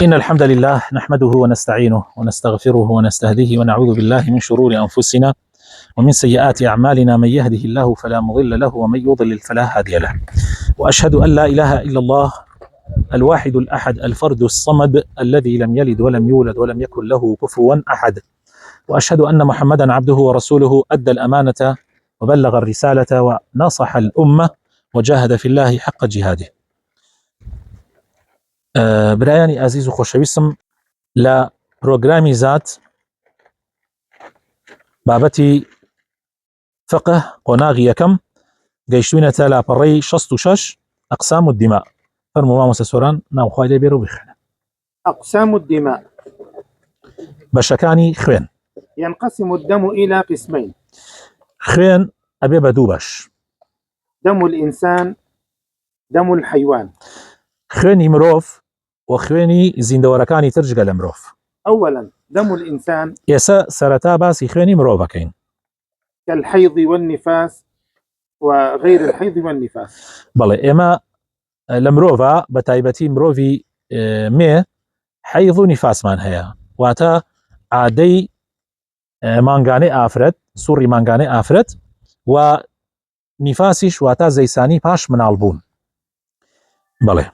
إن الحمد لله نحمده ونستعينه ونستغفره ونستهديه ونعوذ بالله من شرور أنفسنا ومن سيئات أعمالنا. من يهده الله فلا مضل له ومن يضلل فلا هادي له. وأشهد أن لا إله إلا الله الواحد الأحد الفرد الصمد الذي لم يلد ولم يولد ولم يكن له كفوا أحد. وأشهد أن محمدا عبده ورسوله أدى الأمانة وبلغ الرسالة ونصح الأمة وجاهد في الله حق جهاده. برایانی عزیز و خۆشەویستم لە پرۆگرامی زات بابەتی فقه قۆناغی یەکەم گەیشتوینەتە لاپەڕەی 66 أقسام الدماء. فەرموو مامۆستا سۆران ناوخوای لێ بێرە و بخوێنە. أقسام الدماء بەشەکانی خوێن. ينقسم الدم إلى قسمين. خوێن ئەبێ بە دوو بەش. دم الإنسان دم الحيوان. خوێنی مرۆڤ و خوێنی زیندەوەرەکانی تر جگە لە مرۆڤ. أولا دم الإنسان ئێستا سەرەتا باسی خوێنی مرۆڤ بکەین. كالحيض والنفاس وغير الحيض والنفاس. بەڵێ ئێمە لە مرۆڤە بە تایبەتی مرۆڤی مێ حەیض و نیفاسمان هەیە، واتە عادەی مانگانەی ئافرەت، سوڕی مانگانەی ئافرەت و نیفاسیش واتە زەیسانی پاش مناڵبوون. بەڵێ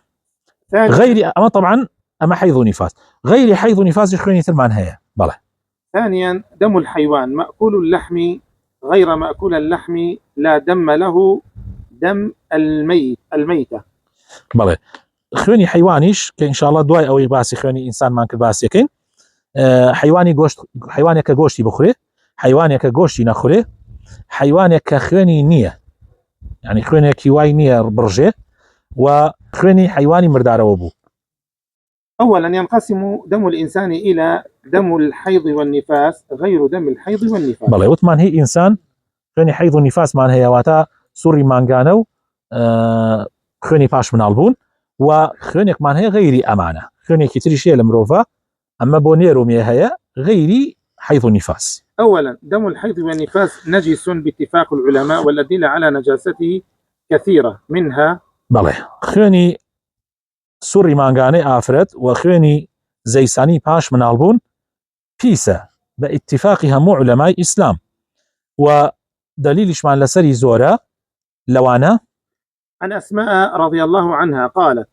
غير أما طبعا أما حيض ونفاس، غير حيض ونفاس خويني ترمان هي. بلى. ثانيا دم الحيوان مأكول اللحم غير مأكول اللحم لا دم له دم الميتة. بلى. خويني حيوانيش كإن شاء الله دواي أو باسي خويني إنسان ما كل باسي كين. حيواني جوشت حيواني كجوشتي بخوري، حيواني كجوشتي نخوري، حيواني كخويني نية، يعني خويني كيواي نية برجة وخويني حيواني مردار وبو. أولا ينقسم دم الإنسان إلى دم الحيض والنفاس غير دم الحيض والنفاس. بلى وتمان هي إنسان خويني حيض والنفاس مان هي واتا سوري مانغانو خويني باش من البون وخويني مان هي غيري أمانة، خويني كتير شيء لمروفا أما بونيرو مي هي غيري حيض والنفاس. أولا دم الحيض والنفاس نجس باتفاق العلماء والأدلة على نجاسته كثيرة منها. بلى خويني سوڕی مانگانەی ئافرەت و خوێنی زەیسانی پاش مناڵبوون پیسە بە ئیتیفاقی هەموو عولەمای ئیسلام و دلیلیشمان لەسەری زۆرە لەوانە. عن أسماء رضي الله عنها قالت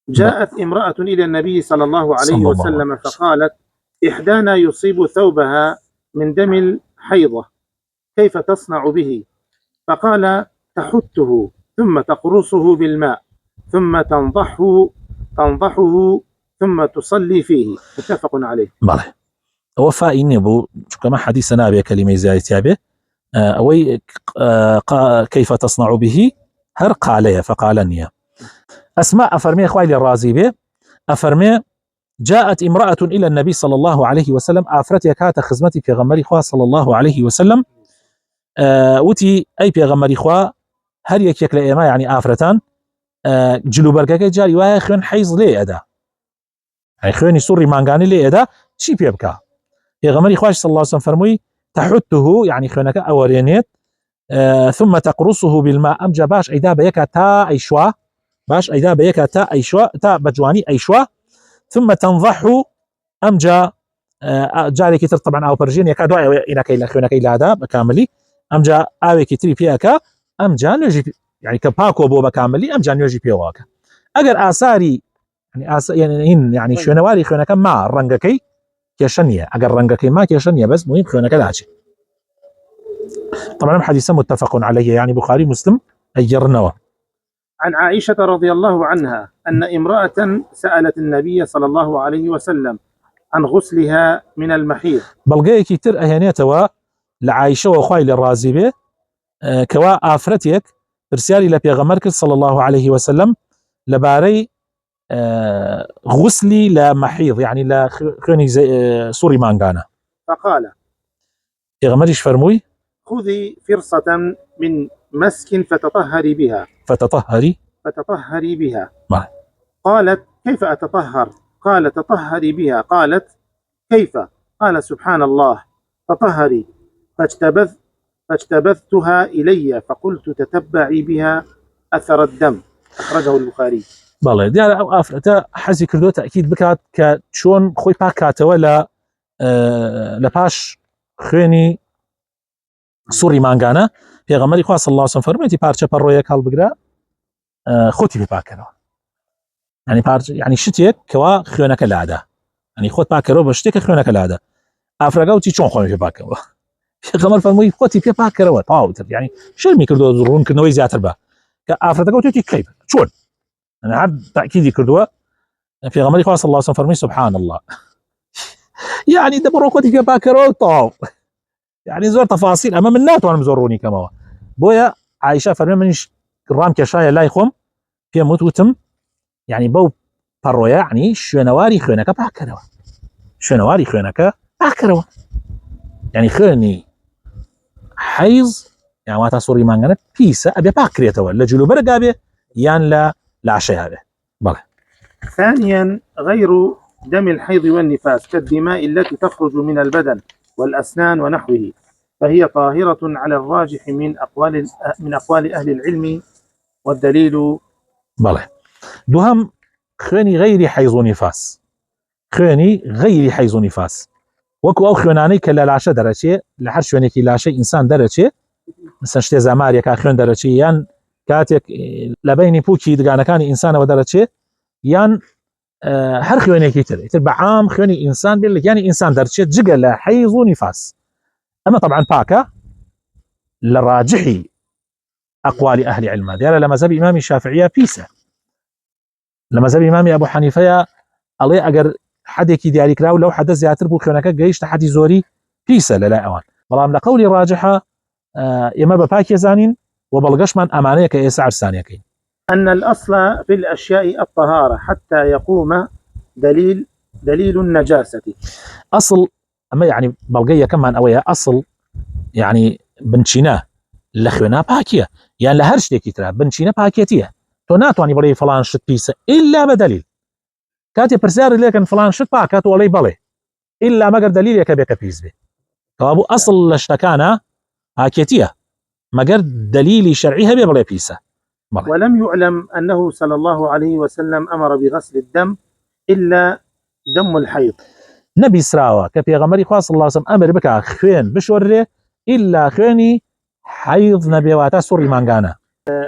جاءت امرأة إلى النبي صلى الله عليه وسلم فقالت إحدانا يصيب ثوبها من دم الحيضة كيف تصنع به؟ فقال تحته ثم تقرصه بالماء ثم تنضحه ثم تصلي فيه. متفق عليه. بله وفاء نبو كما حديث نابي كلمة زايد به أوي كيف تصنع به هر قاليا فقالني أسماء أفرمي أخوالي الرازي به أفرمي جاءت امرأة إلى النبي صلى الله عليه وسلم أفرتي كات خزمتي في غمري خواه صلى الله عليه وسلم وتي أي في غمري خواه هر يك لإيما يعني آفرتان جلو بەرگەکەی جاری وایە خوێن حەیز لێ ئەدا، ئەی خوێنی سوڕی مانگانی لێ ئەدا چی پێ بکە؟ پێغەمبەری خوا صلی الله علیه وسلم فەرمووی تحته يعني خوێنەکە ئەوەرێنێت ثم تقرصه بالماء ئەمجا باش ئەیدا بە یەکە تا ئەیشوا، باش ئەیدا بە یەکە تا ئەیشوا تا بەجوانی ئەیشوا ثم تنضحه ئەمجا جارێکی تر طبعا ئاوپەرژێن یەکە دوای ئینەکەی لە خوێنەکەی لادا بەکاملی ئەمجا ئاوێکی تری پێەکە ئەمجا نوێژی يعني كباكو بو بكاملي ام جانيوجي بيواك اگر اثاري يعني شنواري خونك ما رنگكي كيشنيه اگر رنگكي ما كيشنيه بس مهم خونك داجي. طبعا حديث متفق عليه يعني بخاري مسلم اجرنوا. عن عائشة رضي الله عنها أن امرأة سألت النبي صلى الله عليه وسلم عن غسلها من المحيض. بلغي كتير اهانيتوا لعائشة وخويل الرازي به كوا افرتك برسالي لبيغمبر صلى الله عليه وسلم لباري غسلي لمحيض يعني لا خوني سوري مانغانا. فقال بيغمبرش فرموي خذي فرصة من مسك فتطهري بها. فتطهري بها. ما. قالت كيف أتطهر؟ قال تطهري بها. قالت كيف؟ قال سبحان الله تطهري. فاجتبذتها إلي فقلت تتبعي بها أثر الدم. أخرجه البخاري. بەڵێ دیارە ئەو ئافرەتە حەزی کردو تاکید بکات کە چۆن خۆی پاکاتەوە لە پاش خوێنی سوڕی مانگانە. پێغەمبەری خوا صلی الله علیه و سلم فەرموویەتی پارچە پەڕۆیەک هەڵبگرە خۆتی پێ پاکەرەوە، ینی شتێک کەوا خوێنەکە لادا، ینی خۆت پاکەرەوە بە شتێکە خوێنەکە لادا. ئافرەکە وتی چۆن خۆم پێ پاکەوە؟ پێغەمبەر فەرمووی خۆتی پێ پاکەرەوە تەواوتر، ینی شەرمی کردووە ڕوونکردنەوەی زیاتر بە کە ئافرەتەکە وتی کەیف چۆن، هەر تاکیدی کردووە. پێغەمبەری خوا صلی الله علیه و سلم فەرمووی سبحان الله، یعنی دەبڕۆ خۆتی پێ پاکەرەوە تەواو، یعنی زۆر تەفاسیل ئەمە من ناتوانم زۆر ڕوونی کەمەوە. بۆیە عایشە فەرمووی منیش ڕام کێشایە لای خۆم پێم وتم یعنی بەو پەڕۆیە یعنی شوێنەواری خوێنەکە پاکەرەوە، شوێنەواری خوێنەکە پاکەرەوە، یعنی خوێنی حەیض یان واتە سوڕی مانگانە پیسە ئەبێ پاکرێتەوە لە جلوبەرگا بێ یان لە لاشەیە بێ. بەڵێ. ثانيا غير دم الحيض والنفاس كالدماء التي تخرج من البدن والأسنان ونحوه، فهي طاهرة على الراجح من أقوال أهل العلم والدليل. بەڵێ. دووهەم خوێنی غەیری حەیض و نیفاس، خوێنی غەیری حەیض و نیفاس وەکو ئەو خوێنانەی کە لە لاشە دەرەچێ، لە هەر شوێنێکی لاشەی ئینسان دەرەچێ، مثلا شتێ زامارێکا خوێن دەرەچێ یان کاتێک لە بینی پووکی دگانەکانی ئینسانەوە دەرەچێ یان هەر خوێنێکی تر بەعام خوێنی ئینسان بێت لەگیانی ئینسان دەرچێت جگە لە حەیض و نیفاس. ئەمە طبعا پاکە لە ڕاجحی ئەقوالی ئەهلی علمە. دیارە لە مەذهبی ئیمامی شافعیە پیسە، لە مەذهبی ئیمامی ئەبوو حەنیفەیە ئەڵێ ئەگەر حەدێکی دیاریکراو لەو حەدە زیاتر بوو خوێنەکە گەیشتە حەدی زۆری پیسە لەلای ئەوان. بەڵام لە قەولی ڕاجحە ئێمە بە پاک ێزانین و بەڵگەشمان ئەمانەیە کە ئێستا عرسانیەکەین. أن الأصل في الأشياء الطهارة حتى يقوم دليل النجاسة. أصل أما يعني بلغية كمان أويا أصل يعني بنشينا لخونا باكية يعني لهرش ديكي ترى بنشينا باكيتيه تو ناتواني بلي فلان شت بيسة إلا بدليل كاتي برسار لكن فلان شت باكات ولي بلي إلا ما قر دليل يكبيك بيس به فأبو أصل لشتكانا باكيتيه ما قر دليل شرعيها بيبلي بيسة. ولم يعلم أنه صلى الله عليه وسلم أمر بغسل الدم إلا دم الحيض. نبي سراوة كبيغمري خاص صلى الله عليه وسلم أمر بك خوين بشوره إلا خويني حيض نبيواتا سوري مانغانا،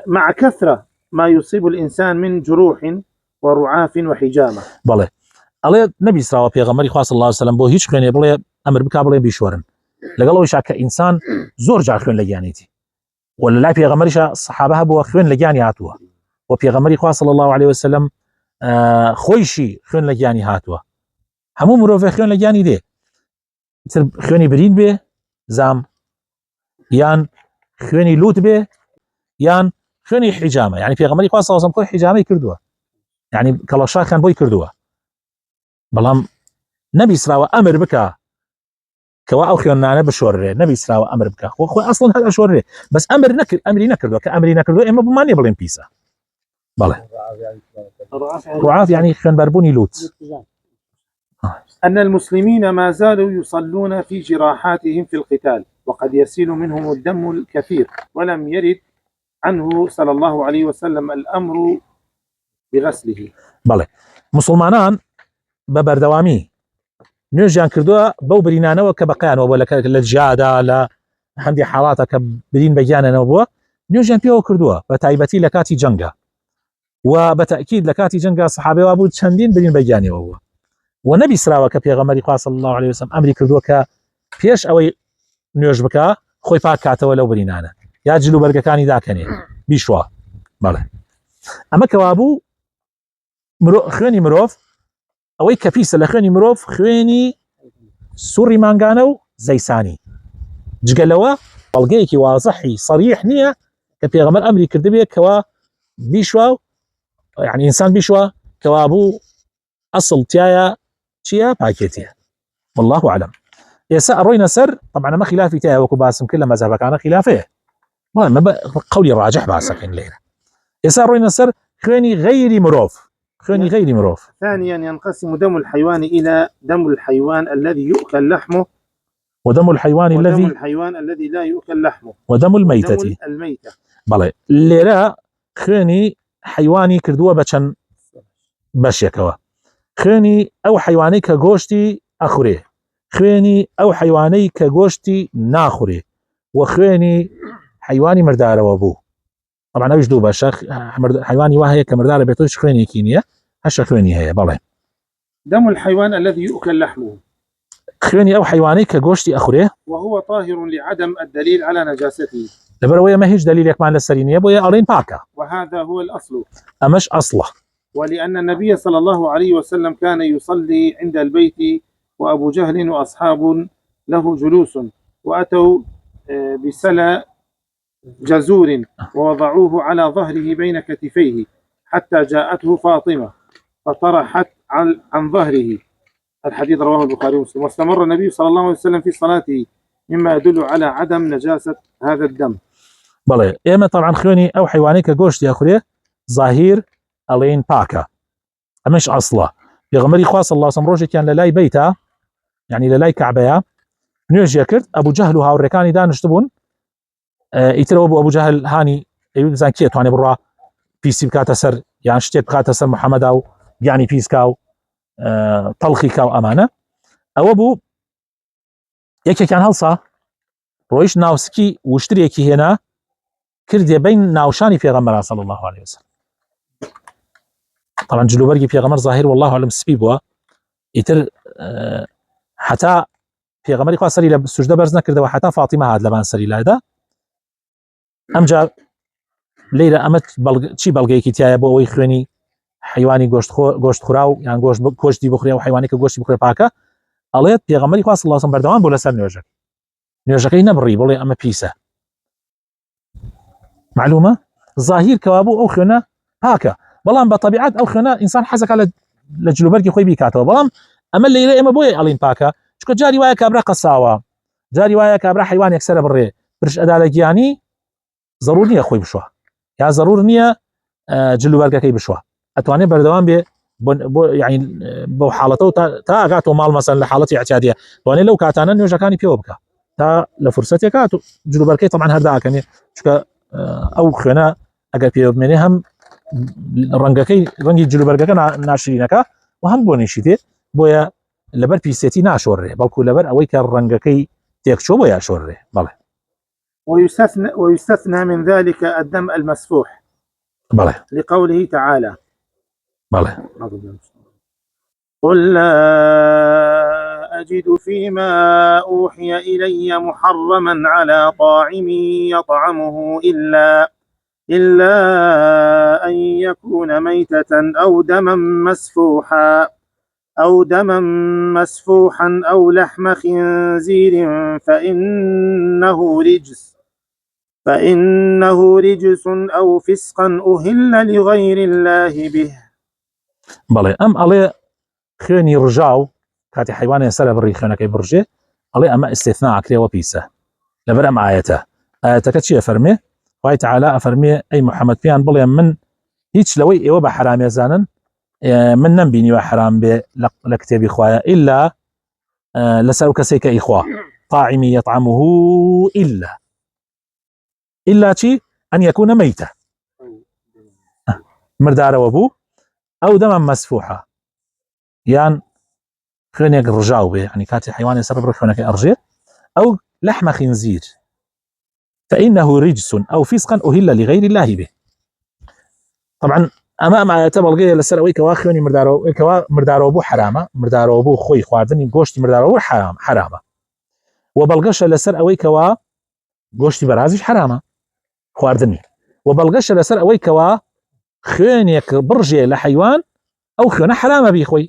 مع كثرة ما يصيب الإنسان من جروح ورعاف وحجامة. بله الله نبي سراوة بيغمري خاص صلى الله عليه وسلم بو هيچ خويني بله أمر بك بله بيشورن لقالو شاك إنسان زور جار خوين لجانيتي ولا لا بيغمري شا صحابها بو خوين لجاني هاتوا وبيغمري خاص صلى الله عليه وسلم خويشي خوين لجاني هاتوا همو مروفي خوين لجاني دي خويني برين بي زام يان خويني لوت بي يان خويني حجامة يعني بيغمري خاص صلى الله عليه وسلم خوي حجامة يكردوها يعني كلاشا كان بوي كردوها بلام نبي سراوة أمر بك كوا أو خوينانا بشوري نبي سراوة أمر بك وخو أصلا هذا شوري بس أمري نكردوها كأمري نكردوها إما بماني بلين بيسا بله رعاف يعني خوين بربوني لوت. أن المسلمين ما زالوا يصلون في جراحاتهم في القتال وقد يسيل منهم الدم الكثير ولم يرد عنه صلى الله عليه وسلم الأمر بغسله. بله مسلمانان ببردوامي نوێژیان کردووە بەو برینانەوە کە بەقییانەوە بۆ لە جیادا لە هەندی حاڵاتە کە برین بەگیانەوە بووە نوێژیان پێوە کردووە بە تایبەتی لە کاتی جەنگە و بە تەئکید لە کاتی جەنگە سەحابەوە بوو چەندین برین بەگیانەوە بووە و نەبی سراوە کە پێغەمبەری خوا صلی الله عليه وسلم ئەمری کردووە کە پێش ئەوەی نوێژ بکە خۆی پاک کاتەوە لەو برینانە یا جلو بەرگەکانی داکەنێ بیشوە. بەڵێ ئەمە کەوا بوو خوێنی مرۆڤ ئەوەی کە پیسە لە خوێنی مرۆڤ خوێنی سوڕی مانگانە و زەیسانی جگەلەوە بەڵگەیەکی وازەحی صریح نییە کە پێغەمبەر ئەمری کردبێ کەوا بیشوە يعني ئینسان بیشوە کەوا بوو ئەسڵ تایە چییە پاکێتیە والله أعلم. ئێستا ئەڕۆینە سەر طبعا ئەمە خلافی تایە وەکو باسم کرد لە مەذهبەکانە خلافەیە بەڵام قەولی ڕاجح باسەکەین لێرە. ئێستا ئەڕۆینە سەر خوێنی غەیری مرۆڤ خوێنی غەیری مرۆڤ. ثانيا ينقسم دم الحيوان إلى دم الحيوان الذي يؤكل لحمه ودم الحيوان الذي لا يؤكل لحمه ودم الميتة. الميتة. بەڵێ لێرە خوێنی حیوانی کردووە بە چەند بەشێکەوە خوێنی ئەو حیوانەی کە گۆشتی ئەخورێ خوێنی ئەو حیوانەی کە گۆشتی ناخورێ و خوێنی حیوانی مردارەوە بوو طبعا ئەوش دوو بەشە حیوانی وا هەیە کە مردارە بێتەوەش خوێنێکی نییە هەشە خوێنی هەیە بەڵێ دم الحيوان الذي يؤكل لحمه خوێنی ئەو حیوانەی کە گۆشتی ئەخورێ وهو طاهر لعدم الدليل على نجاسته لەبەرەوەی ئەمە هیچ دلیلێکمان لەسەری نییە بۆیە ئەڵێن پاکە وهذا هو الأصل ئەمەش ئەسڵە ولأن النبي صلى الله عليه وسلم كان يصلي عند البيت وأبو جهل وأصحاب له جلوس وأتوا بسلى جزور ووضعوه على ظهره بين كتفيه حتى جاءته فاطمة فطرحت عن ظهره. الحديث رواه البخاري ومسلم. واستمر النبي صلى الله عليه وسلم في صلاته مما يدل على عدم نجاسة هذا الدم. بەڵێ ئێمە طبعا خوێنی ئەو حیوانەی کە گۆشتی ئەخورێ ظاهیر ئەڵێن پاکە ئەمەش ئەسڵە پێغەمبەری خوا صلی الله علیه و سلم ڕۆژێکیان لە لای بەیتە یعنی لە لای کەعبەیە نوێژیە کرد ئەبوو جەهل و هاوڕێکانی دانیشت بوون ئیترەوە بوو ئەبوو جەهل هانی ئەوی بزان کێ توانێ بڕوا پیسی بکاتە سەر یان شتێک بکاتە سەر محەممەدا و گیانی پیسکا و تەڵخی کا و ئەمانە ئەوە بوو یەکێکیان هەڵسا ڕۆیشت ناوسکی وشترێکی هێنا کردێ بین ناوشانی پێغەمبەر صلی الله عليه وسلم طبعا جلوبەرگی پێغەمبەر ظاهر والله اعلم سپی بووە ئیتر حتا پێغەمبەری خوا سەری لە سوجدە بەرز نەکردەوە حتا فاتیمە هات لەبان سەری لایدا ئەمجا لێرە ئەمە چی بەڵگەیەکی تایە بۆ ئەوەی خوێنی حیوانی گۆشت خوراو یان گۆشتی بخورێ و حیوانی کە گۆشتی بخورێ پاکە ئەڵێت پێغەمبەری خوا صلی الله علیه و سلم بەردەوام بۆ لەسەر نوێژەکەی نەبڕی بڵێ ئەمە پیسە معلومە ظاهیر کەوا بوو ئەو خوێنە پاکە بەڵام بە طبیعەت ئەو خوێنە ئینسان حەزەکە لە جلوبەرگی خۆی بیکاتەوە بەڵام ئەمە لێرە ئێمە بۆیە ئەڵین پاکە چکە جاری وایە کابرا قەساوە جاری وایە کابرا حیوانێک سەرە بڕێ پرش ئەدا لە گیانی ضرور نییە خۆی بشوە یا ضرور نییە جلوبەرگەکەی بشوە ئەتوانێت بەردەوام بێ بۆ یعنی بەو حاڵەتەوە تا ئاگاتەوە ماڵ مەسەن لە حاڵەتی اعتیادیە توانێت لەو کاتانە نوێژەکانی پێوە بکە تا لە فرسەتێک کات جلوبەرگەکەی طبعا هەرداکەنێ چکە ئەو خوێنە ئەگەر پێ بمێنێ هەم ڕەنگی جلوبەرگەکە ناشرینەکە و هەم بۆ نشیتێ بۆیە لەبەر پیسێتی ناشۆڕێ بەڵکو لەبەر ئەوەی کە ڕەنگەکەی تێکچۆ بۆ یاشۆڕێ بەڵێ ويستثنى من ذلك الدم المسفوح بله لقوله تعالى بله قل لا أجد فيما أوحي إلي محرما على طاعم يطعمه إلا أن يكون ميتة أو دما مسفوحا أو لحم خنزير فإنه رجس أو فسقا أهل لغير الله به. بله أم علي خوێنی ڕژاو کاتی حیوانێ سەرە بڕی خوێنەکەی بڕژێ ئەڵێ ئەمە ئستثناء کرێوە پیسە لەبەر ئەم ئاەتەکە چیە فەرمێ خوای تەعالا ئەفەرمێ ئەی محەممەد پیان بڵێ من هیچ لەوەی ئێوە بە حرامێزانن من نەمبینیوە حرام بێ لە کتێبی خوایە ئیلا لەسەر ئەو کەسێک کە ئیخوا طاعمی يطعمه إلا چی أن يكون ميتة مردارەوە بوو ئەو دەمە مەسفوحە یان خوێنێک ڕژاو بێ ینی کاتی حیوانی سەر بڕ خوێنەکەی ئەڕژێ أو لحم خنزير فإنه رجس أو فسقا أهل لغير الله به. طبعا أمام آياته بەڵگەیە لەسەر ئەوەی کەوا خوێنی مردارەوە بوو حرامە مردارەوە بوو خۆی خواردنی گۆشتی مردارەوە حرامە و بەڵگەشە لەسەر ئەوەی کەوا گۆشتی بەرازیش حرامە خواردنی و بەڵگەشە لەسەر ئەوەی کەوا خوێنێک بڕژێ لە حیوان ئەو خوێنە حرامە بیخۆی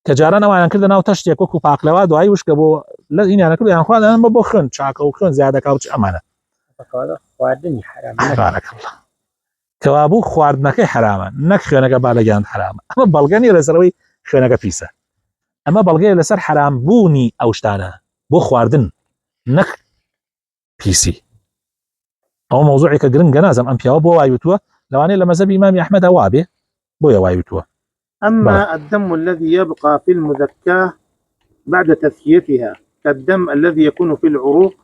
کە جاران ئەوانیان کردە ناو تەشتێک وەکو پاقلەوە دوایی وشکە بۆ لە ئینیانە کرد یان خواردن بۆ خوێن چاکە و خوێن زیادەکە و چ ئەمانە خواردنی حرامە کەوا بوو خواردنەکەی حرامە نەک خوێنەکە بالەگیان حرامە ئەمە بەڵگەنی لەسەرەوەی خوێنەکە پیسە ئەمە بەڵگەیە لەسەر حرام بوونی ئەو شتانە بۆ خواردن نەک پیسی ئەو مەوزوعێکە گرنگە نازم ئەم پیاوە بۆ وایوتووە لەوانەیە لە مەذهبی ئیمامی ئەحمەد وابێ بۆیە وایوتووە. أما الدم الذي يبقى في المذكاة بعد تذكيتها كالدم الذي يكون في العروق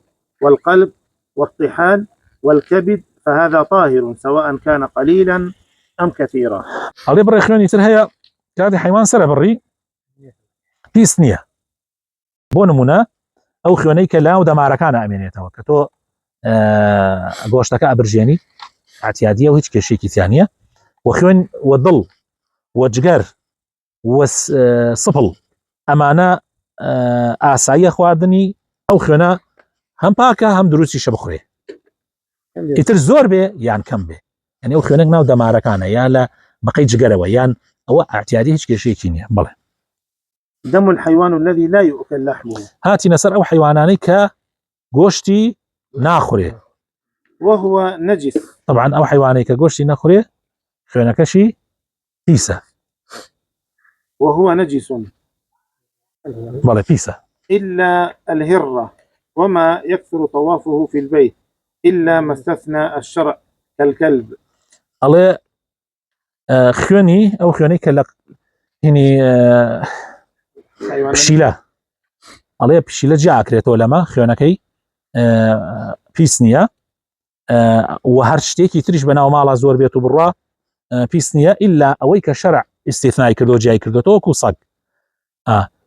والقلب والطحال والكبد فهذا طاهر سواء كان قليلا أم كثيرا. علي بري خوێنی تر هەیە کاتی حیوان سرە بڕی پیس نییە. بۆ نمونە ئەو خوێنەی کە لاو دەمارەکانە ئەمێنێتەوە کە تۆ گۆشتەکە ئەبرژێنی ئاعتیادیە و هیچ کێشێکی تیان نییە، و خوێن و دڵ و جگەر و سپڵ ئەمانە ئاساییە خواردنی ئەو خوێنە هەم پاکە هەم دروستیشە بخورێ. ئیتر زۆر بێ یان کەم بێ، یعنی ئەو خوێنێک ناو دەمارەکانە یا لە بەقەی جگەرەوە یان ئەوە ئاعتیادی هیچ کێشەیەکی نییە. بەڵێ دم الحيوان الذي لا يؤكل لحمه هاتینە سەر ئەو حیوانانەی کە گۆشتی ناخورێ، وهو نجس. طبعا ئەو حیوانەی کە گۆشتی نەخورێ خوێنەکەشی پیسە. وهو نجس بەڵێ پیسە. إلا الهرة وما يكثر طوافه في البيت إلا ما استثنى الشرع كالكلب. ئەڵێ خوێنی ئەو خوێنەی کە لە هینی پشیلە، ئەڵێ پشیلە جیاکرێتەوە لەمە خوێنەکەی پیس نییە، و هەر شتێکی تریش بەناو ماڵە زۆر بێت و بڕوا پیس نییە ئیلا ئەوەی کە شەرع ئیستیثنای کردو جیای کردێتەوە وەکو سەگ.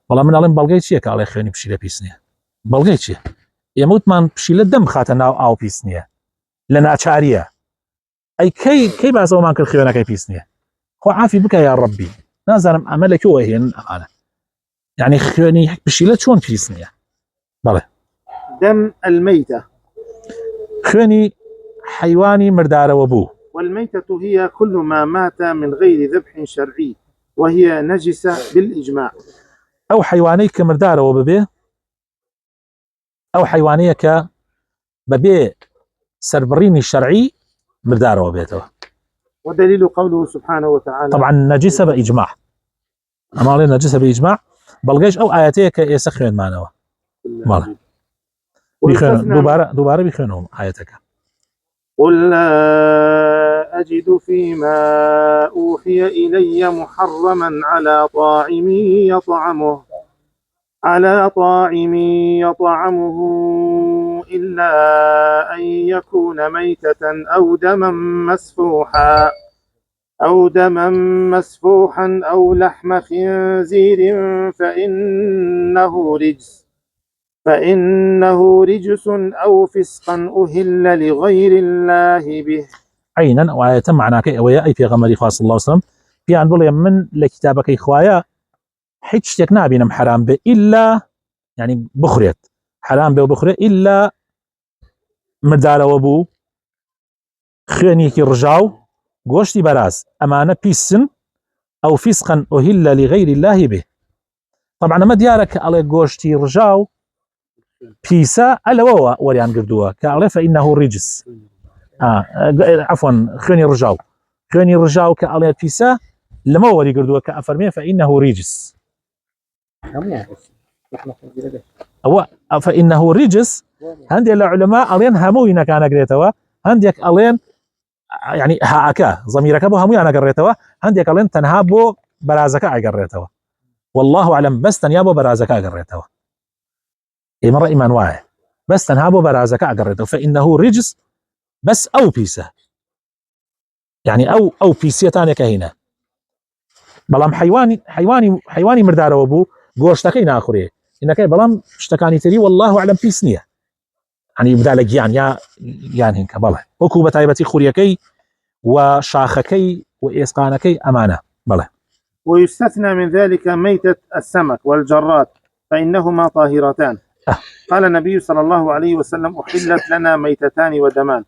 بەڵام مناڵێن بەڵگەی چییە کە ئەڵێ خوێنی پشیلە پیس نییە؟ بەڵگەی چیە؟ ئێمە وتمان پشیلە دەم خاتە ناو ئاو پیس نییە لە ناچاریە. ئەی کەی باسەوەمان کرد خوێنەکەی پیس نییە؟ خۆ عافی بکە یا ڕەبی، نازانم ئەمە لەکوێوە هێن ئەمانە، یعنی خوێنی پشیلە چۆن پیس نییە؟ بەڵێ دم الميتة خوێنی حیوانی مردارەوە بوو. والميتة هي كل ما مات من غير ذبح شرعي وهي نجسة بالإجماع. ئەو حیوانەی کە مردارەوە ببێ، ئەو حیوانەیە کە بەبێ سەربڕینی شەرعی مردارەوە بێتەوە. ودليل قوله سبحانه وتعالى طبعا نجسة بإجماع، أما لي نجسة بإجماع بلغيش أو آياتية كإيسا خوين مانوا مالا بيخونون دوباره بيخونهم آياتك. قل لا أجد فيما أوحي إلي محرما على طاعم يطعمه إلا أن يكون ميتة أو دما مسفوحا أو لحم خنزير فإنه رجس أو فسقا أهل لغير الله به. عينا وآية معناك أي في غمري خاص الله وسلم في عن بولي من لكتابك إخوايا حيث شتك بينم حرام به إلا يعني بخريت حرام به وبخريت إلا مردارة وبو خوينيكي رجاو گۆشتی بەراز ئەمانە پیسن ئەو فیسقا أهل لغير الله به. طبعا ئەمە دیارە کە ئەڵێ گۆشتی ڕژاو پیسە ئەلەوەوە وەریان گردووە کە ئەڵێ فإنه رجس. عفوا خوێنی ڕژاو کە ئەڵێ پیسە لەمە وەری گردووە کە ئەفەرمێ فإنه رجس. ئەوە فإنه رجس هەندێک لە عولەما ئەڵێن هەمووی نەکانەگرێتەوە، هەندێک ئەڵێن يعني هاكا ضميرك بو همو انا قريتوا عندك قالن تنها بو برازك اقريتوا والله اعلم بس تنها بو برازك اقريتوا اي مره ايمان واعي بس تنها بو برازك اقريتوا فانه رجس بس او بيسه يعني او بيسه ثانيه كهنا بلام حيواني مرداره وبو غوشتكي ناخري انك بلام اشتكاني تري والله اعلم بيسنيه يعني بدالك يعني هنك بله وكو بتايبتي خوريكي وشاخكي وإسقانكي أمانة بله. ويستثنى من ذلك ميتة السمك والجرات فإنهما طاهرتان. قال النبي صلى الله عليه وسلم أحلت لنا ميتتان ودمان،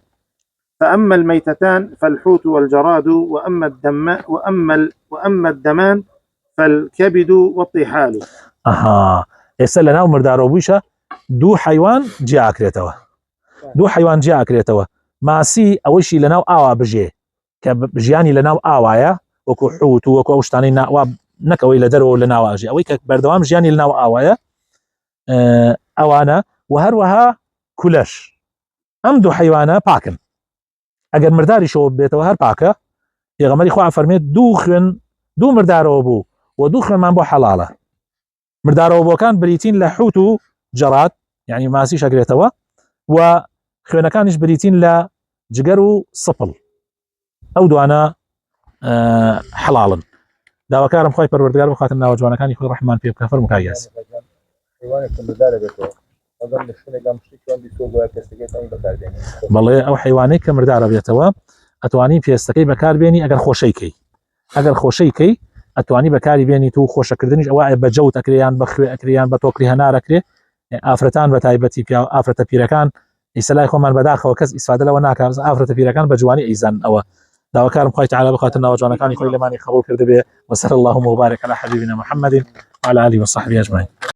فأما الميتتان فالحوت والجراد وأما الدمان فالكبد والطحال. يسألنا ومردار وبيشة دو حيوان جاء كريتوا ماسي أوشي لناو آوا بجي كبجياني لناو آوايا وكو حوت وكو أوشتاني ناوا نكوي لدرو لناو أجي أوي كبردوام جياني لناو آوايا أوانا وهروها كلش أم دو حيوانا باكن أجر مرداري شو بيتوا هر باكا يغمري خوا فرميت دو مردارو بو ودو خن من بو حلالة مردارو بو كان بريتين لحوتو جراد يعني ماسي شاكريتوا و خوێنە کانیش بریتین لە جگەر و سپڵ ئەو دوانە حەڵاڵن. داواکارم خۆی پەروەردگار بخاتن ناوە جوانەکانی خۆی ڕەحمان پێ بکە فەرموو کاک یاسین. بەڵێ ئەو حیوانەی کە مردارە بێتەوە ئەتوانی پێستەکەی بەکاربێنی ئەگەر خۆشەیکەی ئەگەر خۆشەیکەی ئەتوانی بەکاری بێنی تو خۆشەکردنیش ئەوە بە جەوت ئەکریان بەخوێ ئەکریان بە تۆکری هەنارەکرێ ئافرەتان بە تایبەتی پیا ئافرەتە پیرەکان ئیسلای خۆمان بەداخەوە کەس ئیسفادە لەوە ناکات ئافرەتە پیرەکان بە جوانی ئەیزان ئەوە داواکارم خۆی تعالی بخاتن ناوە جوانەکانی خۆی لەمانی قبول کرد بێ وصلی اللهم وبارك على حبيبنا محمد وعلى آله وصحبه أجمعين.